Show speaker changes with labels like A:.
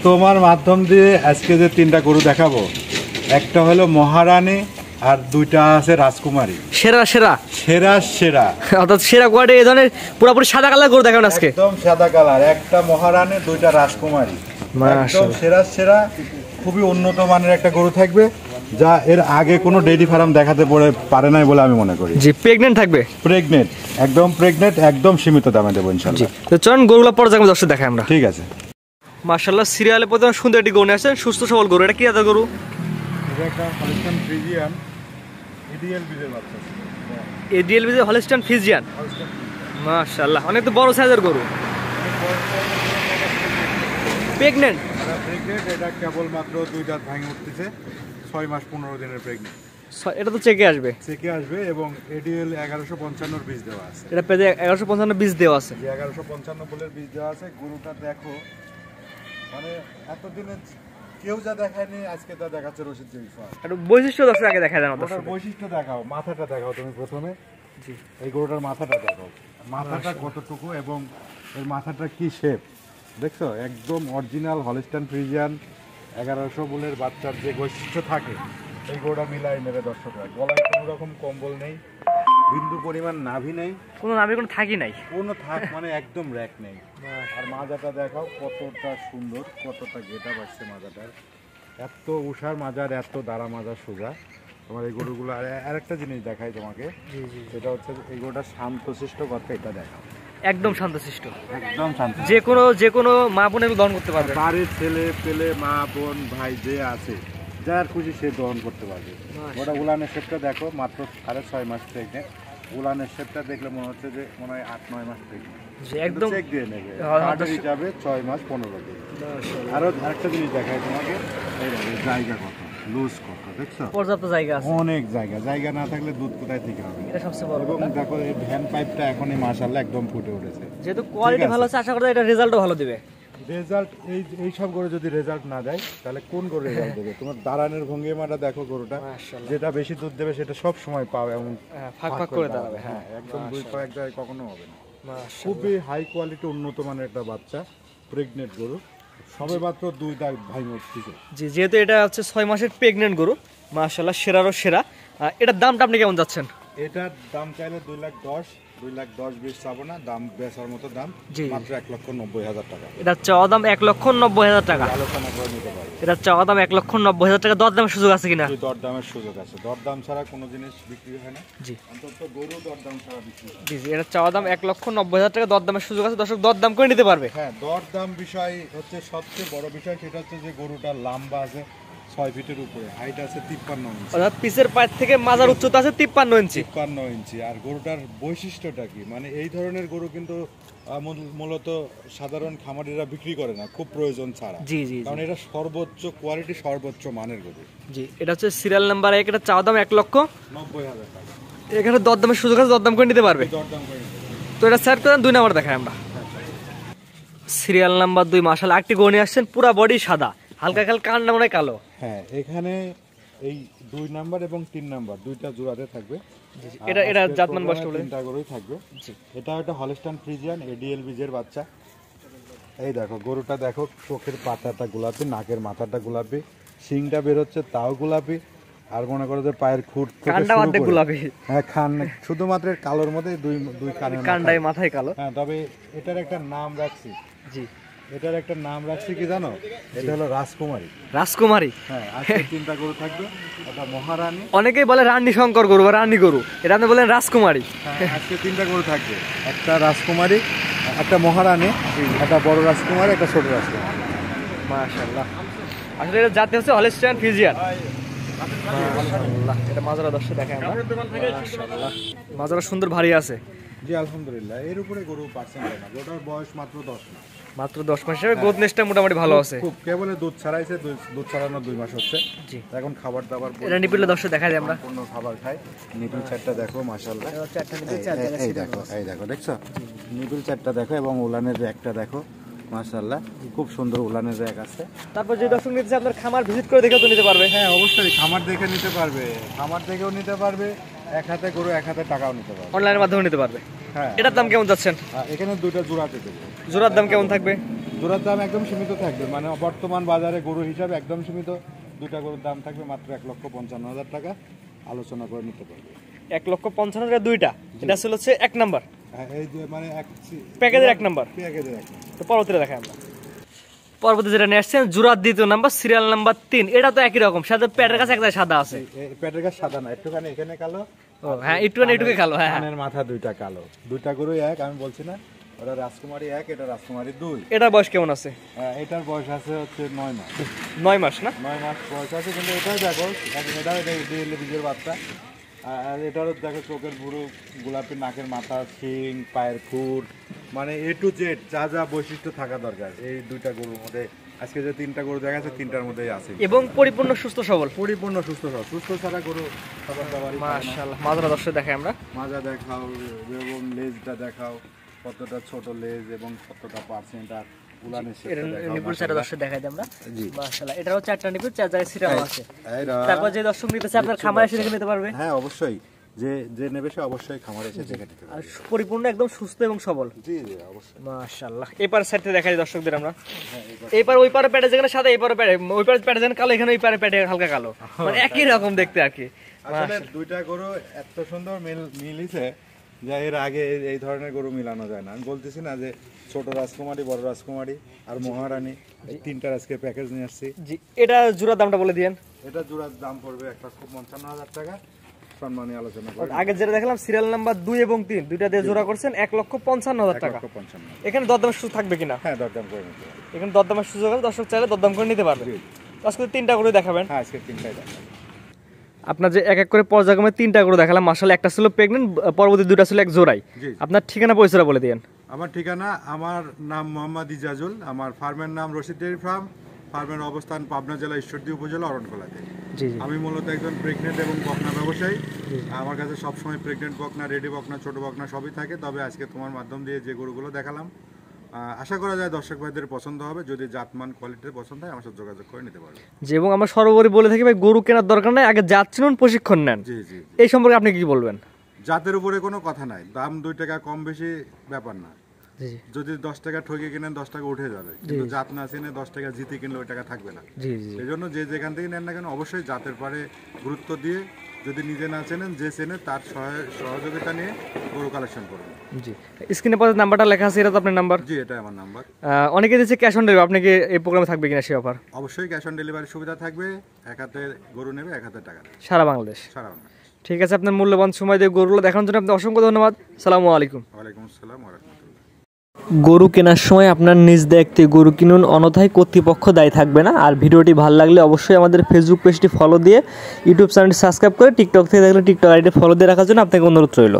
A: তোমার মাধ্যম দিয়ে আজকে যে তিনটা গরু দেখাবো, একটা হলো মহারানী আর দুইটা আছে রাজকুমারী।
B: সেরা সেরা
A: সেরা সেরা
B: অর্থাৎ সেরা কোয়ালিটি এই ধরনের পুরোপুরি সাদা কালার গরু দেখাবেন আজকে।
A: একদম সাদা কালার, একটা মহারানী দুইটা রাজকুমারী, একদম সেরা সেরা, খুবই উন্নত মানের একটা গরু থাকবে, যা এর আগে কোনো ডেইরি ফার্ম দেখাতে পারে নাই বলে আমি মনে করি।
B: জি, প্রেগনেন্ট থাকবে,
A: প্রেগনেন্ট, একদম প্রেগনেন্ট, একদম সীমিত দামে দেবো ইনশাআল্লাহ।
B: তো চলুন গরুগুলো পর্যায়ে দর্শক দেখাই আমরা।
A: ঠিক আছে।
B: মাশাআল্লাহ, সিরিয়ালে প্রথমে সুন্দর একটি গরু আছে, সুস্থ সবল গরু। এটা কি জাতের গরু?
A: এটা একটা হলস্টাইন ফ্রিজিয়ান এডিএল বিজের বাচ্চা।
B: এডিএল বিজের হলস্টাইন ফ্রিজিয়ান, মাশাআল্লাহ, অনেক তো বড় সাইজের গরু। প্রেগনেন্ট,
A: এটা কেবল মাত্র 2 দাঁত ভাঙে উঠতেছে, 6 মাস 15 দিনের প্রেগনেন্ট।
B: এটা তো চেকে আসবে,
A: চেকে আসবে, এবং এডিএল 1155 এর বীজ দেওয়া আছে।
B: এটা পেজে 1155 বীজ দেওয়া আছে।
A: 1155 বলের বীজ দেওয়া আছে। গরুটা দেখো, মানে এতদিনে কেউ যা দেখায়নি আজকে তা দেখাচ্ছে রশিদ জয়ফা।
B: একটু বৈশিষ্ট্য দর্শক আগে দেখা জানো।
A: ওটার বৈশিষ্ট্য দেখাও, মাথাটা দেখাও তুমি প্রথমে। জি, এই গরুটার মাথাটা দেখাও, মাথাটা কতটুকু এবং এর মাথাটা কি শেপ দেখছো? একদম অরিজিনাল হলস্টাইন ফ্রিজিয়ান 1100 বলের বাচ্চার যে বৈশিষ্ট্য থাকে এই গরুটা মিলাই নেবে দর্শকরা। গলায় কোনো রকম কম্বল নেই, বিন্দু পরিমাণ নাভি নেই,
B: কোনো নাভি কোনো থাকি নাই,
A: কোনো থাক মানে একদম র্যাক নেই। আর মাজাটা দেখাও কতটা সুন্দর, কতটা গেটা বাড়ছে মাজাটার, এত উষার মাজার, এত দাঁড়া মাজার সোজা। তোমার এই গরুগুলো আর একটা জিনিস দেখাই তোমাকে, সেটা হচ্ছে এই গরুটা শান্তশিষ্ট কথা, এটা দেখাও।
B: একদম শান্তশিষ্ট,
A: একদম শান্ত,
B: যে কোনো মা বোনের দহন করতে পারবে।
A: বাড়ির ছেলে পেলে, মা বোন ভাই যে আছে, যার খুশি সে দহন করতে পারবে। ওটা উলানের শেপটা দেখো, মাত্র 6.5 মাস প্রেগনেন্ট। উলানের শেপটা দেখলে মনে হচ্ছে যে মনে হয় 8-9 মাস প্রেগনেন্ট। একদম চেক দিয়ে নেবে, হিসাবে 6 মাস 15 দিন। আরো আরেকটা জিনিস দেখাই তোমাকে, এই জায়গা কত লুজ, কত দেখছো?
B: পর্যাপ্ত জায়গা আছে,
A: অনেক জায়গা। জায়গা না থাকলে দুধ কোথায় থেকে হবে?
B: এটা সবচেয়ে বড়।
A: এবং দেখো এই ভ্যান পাইপটা এখনই মাশাআল্লাহ একদম ফুটে উঠেছে।
B: যেহেতু কোয়ালিটি ভালো আছে, আশা করি এটা রেজাল্টও ভালো দিবে।
A: রেজাল্ট এই সব গরু যদি রেজাল্ট না দেয় তাহলে কোন গরু রেজাল্ট দেবে? তোমার দাঁড়ানোর ভঙ্গিমাটা দেখো, গরুটা যেটা বেশি দুধ দেবে সেটা সব সময় পাবে, এমন
B: ফাঁক ফাঁক করে দাঁড়াবে।
A: হ্যাঁ, একদম দুই পা এক জায়গায় কখনো হবে না। খুবই হাই কোয়ালিটি, উন্নত মানের একটা বাচ্চা প্রেগনেন্ট গরু, সবে মাত্র 2 দাঁত ভাঙে উঠতেছে।
B: জি, যেহেতু এটা হচ্ছে 6 মাসের প্রেগনেন্ট গরু, মাশাআল্লাহ সেরারও সেরা। এটার দামটা আপনি কেমন যাচ্ছেন?
A: এটার দাম চাইলে 2,10,20 চাবো না, দাম বেচার মতো দাম মাত্র 1,90,000 টাকা।
B: এটা চাওয়া দাম 1,90,000 টাকা।
A: আলোচনা করে নিতে পারি।
B: এটা চাওয়া দাম 1,90,000 টাকা। দরদামের সুযোগ আছে কিনা?
A: দরদামের সুযোগ আছে, দরদাম ছাড়া কোনো জিনিস বিক্রি হয় না। জি, অন্তত গরু দরদাম ছাড়া বিক্রি হয়।
B: জি, এটা চাওয়া দাম 1,90,000 টাকা, দরদামের সুযোগ আছে। দর্শক দরদাম করে নিতে পারবে।
A: হ্যাঁ, দরদাম বিষয় হচ্ছে সবচেয়ে বড় বিষয়, সেটা হচ্ছে যে গরুটা লম্বা আছে 6 ফিটের উপরে, হাইট আছে 53 ইঞ্চি,
B: অর্থাৎ পিছের পায়ের থেকে মাজার উচ্চতা আছে 53 ইঞ্চি।
A: 53 ইঞ্চি। আর গরুটার বৈশিষ্ট্যটা কি, মানে এই ধরনের গরু কিন্তু মূলত সাধারণ খামারিরা বিক্রি করে না, খুব প্রয়োজন ছাড়া।
B: জি জি,
A: কারণ এটা সর্বোচ্চ কোয়ালিটি, সর্বোচ্চ মানের গরু।
B: জি, এটা হচ্ছে সিরিয়াল নাম্বার 1, এটা চাওয়া দাম
A: 1,90,000 টাকা।
B: এখানে দরদামের সুযোগ আছে, দরদাম করে নিতে পারবে।
A: দরদাম করে নিতে পারবে।
B: তো এটা সেট করেন, 2 নাম্বার দেখাই আমরা। সিরিয়াল নাম্বার 2, মাশাআল্লাহ একটি গরু নিয়ে আসছেন, পুরো বডি সাদা, হালকা হালকা কান্না মনে কালো।
A: হ্যাঁ, এখানে এই 2 নাম্বার এবং 3 নাম্বার দুইটা জোড়াতে থাকবে।
B: এটা জাতমান বয়স বলে
A: 3টা গরুই থাকবে। এটা একটা হলস্টাইন ফ্রিজিয়ান এডিএল বিজের বাচ্চা। এই দেখো গরুটা দেখো, চোখের পাতাটা গোলাপি, নাকের মাথাটা গোলাপি, শিংটা বের হচ্ছে তাও গোলাপি, আর মনে করো যে পায়ের খুঁট
B: কানটা মাঝে গোলাপি।
A: হ্যাঁ, খান শুধুমাত্র কালোর মধ্যে দুই
B: কানটাই মাথায় কালো।
A: হ্যাঁ, তবে এটার একটা নাম রাখছি।
B: জি,
A: এটার একটা নাম রাখছি কি জানো? এটা হলো রাজকুমারী।
B: রাজকুমারী।
A: হ্যাঁ, আজকে 3টা গরু থাকবে। এটা মহারানী,
B: অনেকেই বলে রানী শঙ্কর গরু বা রানী গরু, এটা আপনি বলেন রাজকুমারী।
A: হ্যাঁ, আজকে 3টা গরু থাকবে, একটা রাজকুমারী, একটা মহারানী, একটা বড় রাজকুমারী, একটা ছোট রাজকুমারী।
B: মাশাআল্লাহ, আসলে এটা জাতি হচ্ছে হলস্টাইন ফ্রিজিয়ান। মাশাআল্লাহ, এটা মাজারা দর্শক দেখাই আমরা। মাশাআল্লাহ, মাজারা সুন্দর ভারী আছে।
A: জি, আলহামদুলিল্লাহ। এর উপরে গরু পার্সেন্ট হয় না, গরুটার বয়স মাত্র 10 মাস।
B: মাত্র 10 মাস হিসেবে গোদনেসটা মোটামুটি ভালো আছে।
A: খুব কেবল দুধ ছাড়াইছে, দুধ ছাড়ানো 2 মাস হচ্ছে। জি, এখন খাবার দাবার
B: এটা নিপিলে দর্শক দেখা যায় আমরা,
A: পূর্ণ খাবার খাই। নিপিল চারটা দেখো, মাশাআল্লাহ। এই দেখো দেখছো, নিপিল চারটা দেখো, এবং উলানের একটা দেখো, মাশাআল্লাহ খুব সুন্দর উলানের র্যাক আছে।
B: তারপর যে দর্শক নিতে আপনার খামার ভিজিট করে দেখে তো নিতে পারবে।
A: হ্যাঁ, অবশ্যই খামার দেখে নিতে পারবে, খামার দেখেও নিতে পারবে, এক হাতে গরু এক হাতে টাকাও নিতে পারবে,
B: অনলাইনের মাধ্যমে নিতে পারবে।
A: হ্যাঁ।
B: এটার দাম কেমন যাচ্ছেন?
A: এখানে 2টা জোড়াতে দেবো।
B: জোড়ার দাম কেমন থাকবে?
A: জোড়ার দাম একদম সীমিত থাকবে, মানে বর্তমান বাজারে গরু হিসাবে একদম সীমিত। দুটা গরুর দাম থাকবে মাত্র 1,55,000 টাকা, আলোচনা করে নিতে পারবে।
B: 1,55,000 দুইটা, এটা আসলে হচ্ছে 1 নাম্বার
A: এই যে মানে
B: প্যাকেজের 1 নাম্বার।
A: প্যাকেজের 1 নাম্বার।
B: তো পরবর্তীতে দেখাই আমরা। পরবর্তী যেটা নিয়ে আসছেন জোড়ার 2য় নাম্বার, সিরিয়াল নাম্বার 3। এটা তো একই রকম, সাথে প্যাটের কাছে একটা সাদা আছে।
A: প্যাটের কাছে সাদা না, একটুখানি এখানে কালো।
B: ও হ্যাঁ, একটুখানি কালো। হ্যাঁ,
A: কানের মাথা দুইটা কালো। দুইটা গরু এক, আমি বলছি না, ওটা রাজকুমারী 1, এটা রাজকুমারী 2।
B: এটার বয়স কেমন আছে?
A: এটার বয়স আছে হচ্ছে 9 মাস।
B: 9 মাস না?
A: 9 মাস বয়স আছে, কিন্তু এটাও দেখো, এটাও বীজের বাচ্চা। আর এটারও দেখো চোখের পুরো গোলাপি, নাকের মাথা, শিং, পায়ের খুর, মানে A to Z যা যা বৈশিষ্ট্য থাকা দরকার এই দুইটা গরুর মধ্যে। আজকে যে 3টা গরু দেখা যাচ্ছে 3টার মধ্যেই আছে,
B: এবং পরিপূর্ণ সুস্থ সবল।
A: পরিপূর্ণ সুস্থ সবল। সুস্থ ছাড়া গরু খাবার দাবারই খায় না।
B: মাশাআল্লাহ। মাজরা দর্শক দেখাই আমরা।
A: মাজা দেখাও এবং লেজটা দেখাও, কতটা ছোট লেজ এবং কতটা পার্সেন্ট আর উলানের শেপটা দেখাও।
B: নিপুল চারটা দর্শক দেখাই দিই আমরা।
A: জি
B: মাশাআল্লাহ, এটাও 4টা নিপুল, 4 জায়গায় সিরাও আছে।
A: এইরা
B: তারপর যে দর্শক নিতে চায় আপনার খামারে এসে দেখে নিতে পারবে।
A: হ্যাঁ অবশ্যই, যে নেবে সে অবশ্যই খামারে এসে দেখে নিতে
B: আর
A: পারবে।
B: পরিপূর্ণ একদম সুস্থ এবং সবল।
A: জি জি অবশ্যই।
B: মাশাআল্লাহ। এপার সাইডে দেখাই দর্শকদের আমরা। এইপার ওই পারে প্যাডে যেখানে সাদা, এই পারে প্যাডে, ওই পারে প্যাডে যেখানে কালো, এখানে ওই পারে প্যাডে হালকা কালো, মানে একই রকম দেখতে আর কি।
A: আসলে দুইটা গরু এত সুন্দর মিলিছে যে এর আগে এই ধরনের গরু মিলানো যায় না। আমি বলতেছি না যে ছোট রাজকুমারী, বড় রাজকুমারী আর মহারানী, এই 3টার আজকে প্যাকেজ নিয়ে আসছি।
B: জি, এটা জোড়ার দামটা বলে দিয়েন।
A: এটা জোড়ার দাম পড়বে 1,55,000 টাকা, সম্মানী আলোচনা করে।
B: আগে যেটা দেখলাম সিরিয়াল নাম্বার 2 এবং 3 দুইটা দিয়ে জোড়া করছেন 1,55,000 টাকা।
A: 1,55,000।
B: এখানে দরদামের সুযোগ থাকবে কিনা?
A: হ্যাঁ দরদাম করে নিতে পারবে।
B: এখানে দরদামের সুযোগ আছে, দর্শক চাইলে দরদাম করে নিতে পারবে।
A: জি।
B: আজকে 3টা করে দেখাবেন।
A: হ্যাঁ আজকে 3টাই দেখাবো।
B: আপনার যে এক এক করে পর্যায়ক্রমে 3টা করে দেখালাম, মাশাআল্লাহ একটা ছিল প্রেগন্যান্ট, পরবর্তী দুটো ছিল এক জোড়াই।
A: জি।
B: আপনার ঠিকানা পরিচয় বলে দিয়েন।
A: আমার ঠিকানা, আমার নাম মোহাম্মদ ইজাজুল, আমার ফার্মের নাম রশিদ ডেইরি ফার্ম। ফার্মের অবস্থান পাবনা জেলা ঈশ্বরদী উপজেলা অরণখোলাতে।
B: জি জি।
A: আমি মূলত একজন প্রেগনেন্ট এবং বকনা ব্যবসায়ী। আমার কাছে সবসময় প্রেগনেন্ট বকনা, রেডি বকনা, ছোট বকনা সবই থাকে। তবে আজকে তোমার মাধ্যম দিয়ে যে গরুগুলো দেখালাম, আশা করা যায় দর্শক ভাইদের পছন্দ হবে। যদি জাতমান কোয়ালিটির পছন্দ হয় আমার সাথে যোগাযোগ করে নিতে পারবে।
B: জি, এবং আমরা সর্বোপরি বলে থাকি ভাই, গরু কেনার দরকার নাই, আগে জাত চিনুন, প্রশিক্ষণ নেন।
A: জি জি।
B: এই সম্পর্কে আপনি কি বলবেন?
A: জাতের উপরে কোনো কথা নাই, দাম 2 টাকা কম বেশি ব্যাপার না।
B: জি
A: যদি 10 টাকা ঠকে কিনেন 10 টাকা উঠে যাবে, কিন্তু জাত না চিনে 10 টাকা জিতে কিনলে ওই টাকা থাকবে না।
B: জি জি।
A: এই জন্য যে যেখান থেকে নেন না কেন অবশ্যই জাতের পরে গুরুত্ব দিয়ে, যদি নিজে না চেনেন যে চেনে তার সহযোগিতা নিয়ে গরু কালেকশন করুন।
B: জি, স্ক্রিনে পরে নাম্বারটা লেখা আছে, এটা তো আপনার নাম্বার?
A: জি এটাই আমার নাম্বার।
B: অনেকে দিচ্ছে ক্যাশ অন ডেলিভারি, আপনি কি এই প্রোগ্রামে থাকবে কিনা সেই অফার?
A: অবশ্যই ক্যাশ অন ডেলিভারি সুবিধা থাকবে। এক হাতে গরু নেবে, এক হাতে টাকা দেবে,
B: সারা বাংলাদেশ।
A: সারা বাংলাদেশ।
B: ঠিক আছে, আপনার মূল্যবান সময় দিয়ে গরুগুলো দেখানোর জন্য আপনাকে অসংখ্য ধন্যবাদ। সালামু আলাইকুম।
A: ওয়ালাইকুম আসসালাম ওয়া রাহমাতুল্লাহ।
B: গরু কেনার সময় আপনার নিজ দায়িত্বে গরু কিনুন, অন্যথায় কর্তৃপক্ষ দায়ী থাকবে না। আর ভিডিওটি ভালো লাগলে অবশ্যই আমাদের ফেসবুক পেজটি ফলো দিয়ে, ইউটিউব চ্যানেলটি সাবস্ক্রাইব করে, টিকটক থেকে দেখলে টিকটক আইডি ফলো দিয়ে রাখার জন্য আপনাকে অনুরোধ রইল।